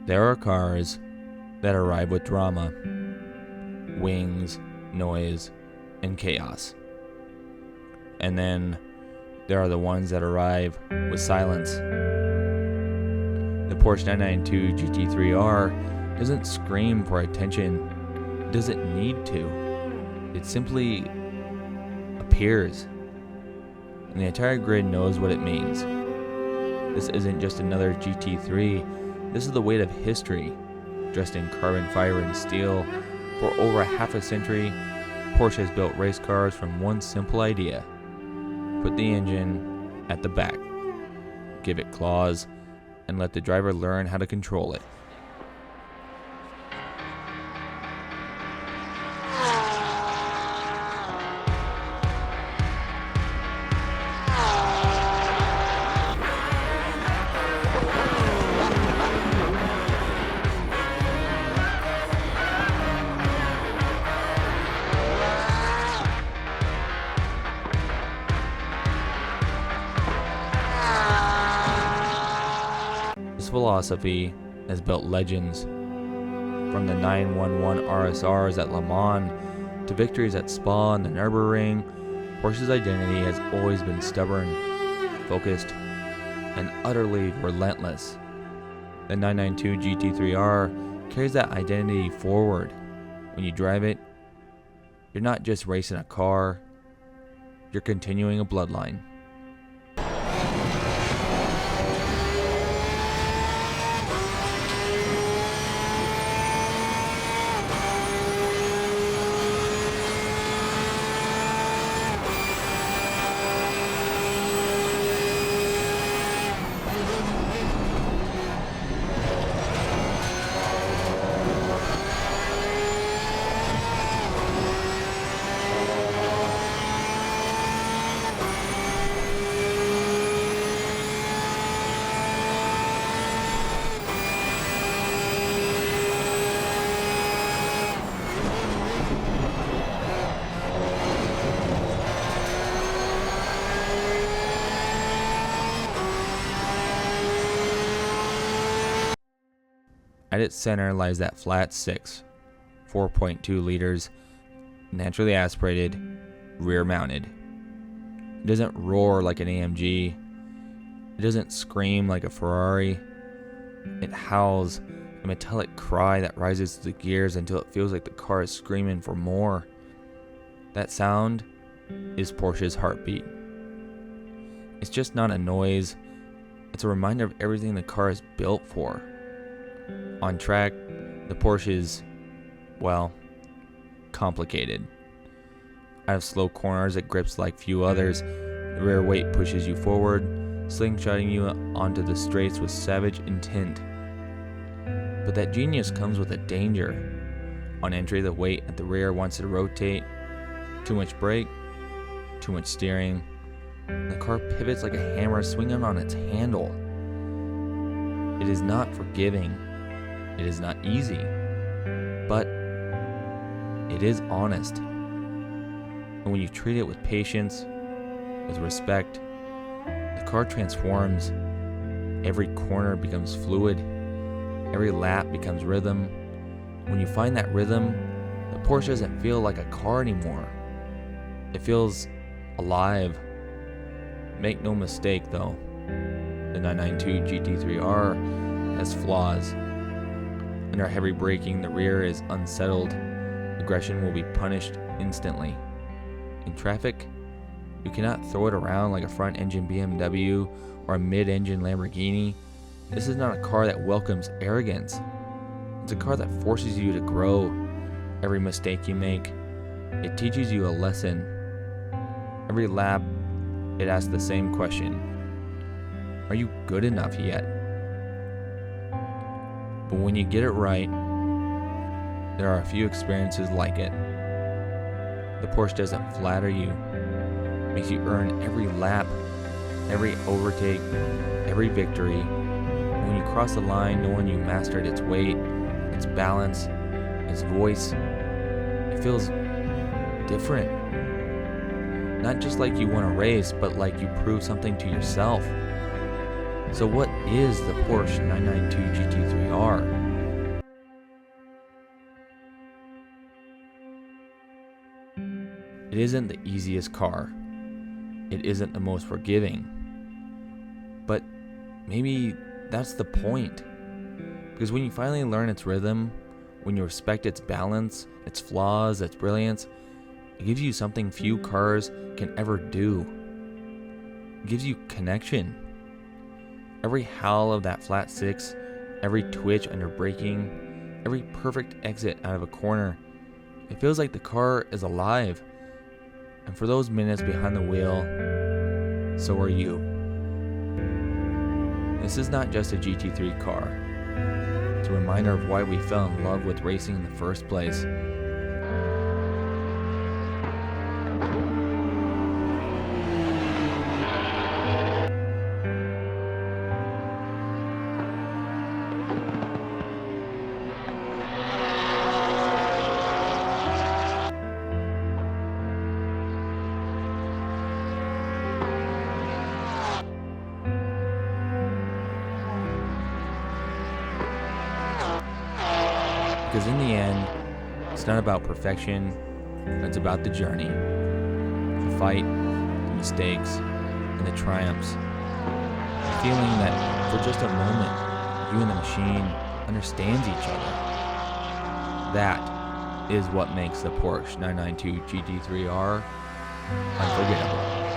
There are cars that arrive with drama, wings, noise, and chaos. And then there are the ones that arrive with silence. The Porsche 992 GT3 R doesn't scream for attention. It doesn't need to. It simply appears. And the entire grid knows what it means. This isn't just another GT3. This is the weight of history, dressed in carbon fiber and steel. For over half a century, Porsche has built race cars from one simple idea: put the engine at the back, give it claws, and let the driver learn how to control it. This philosophy has built legends, from the 911 RSRs at Le Mans to victories at Spa and the Nürburgring. Porsche's identity has always been stubborn, focused, and utterly relentless. The 992 GT3R carries that identity forward. When you drive it, you're not just racing a car, you're continuing a bloodline. At its center lies that flat 6, 4.2 liters, naturally aspirated, rear-mounted. It doesn't roar like an AMG. It doesn't scream like a Ferrari. It howls, a metallic cry that rises to the gears until it feels like the car is screaming for more. That sound is Porsche's heartbeat. It's just not a noise. It's a reminder of everything the car is built for. On track, the Porsche is, well, complicated. Out of slow corners, it grips like few others. The rear weight pushes you forward, slingshotting you onto the straights with savage intent. But that genius comes with a danger. On entry, the weight at the rear wants to rotate. Too much brake, too much steering. The car pivots like a hammer swinging on its handle. It is not forgiving. It is not easy, but it is honest. And when you treat it with patience, with respect, the car transforms. Every corner becomes fluid. Every lap becomes rhythm. When you find that rhythm, the Porsche doesn't feel like a car anymore. It feels alive. Make no mistake though, the 992 GT3R has flaws. Under heavy braking, the rear is unsettled. Aggression will be punished instantly. In traffic, you cannot throw it around like a front-engine BMW or a mid-engine Lamborghini. This is not a car that welcomes arrogance. It's a car that forces you to grow. Every mistake you make, it teaches you a lesson. Every lap, it asks the same question: are you good enough yet? But when you get it right, there are a few experiences like it. The Porsche doesn't flatter you. It makes you earn every lap, every overtake, every victory. And when you cross the line knowing you mastered its weight, its balance, its voice, it feels different. Not just like you won a race, but like you proved something to yourself. So what is the Porsche 992 GT3 R? It isn't the easiest car. It isn't the most forgiving. But maybe that's the point. Because when you finally learn its rhythm, when you respect its balance, its flaws, its brilliance, it gives you something few cars can ever do. It gives you connection. Every howl of that flat six, every twitch under braking, every perfect exit out of a corner, it feels like the car is alive. And for those minutes behind the wheel, so are you. This is not just a GT3 car. It's a reminder of why we fell in love with racing in the first place. Because in the end, it's not about perfection, it's about the journey. The fight, the mistakes, and the triumphs. The feeling that for just a moment, you and the machine understands each other. That is what makes the Porsche 992 GT3 R unforgettable.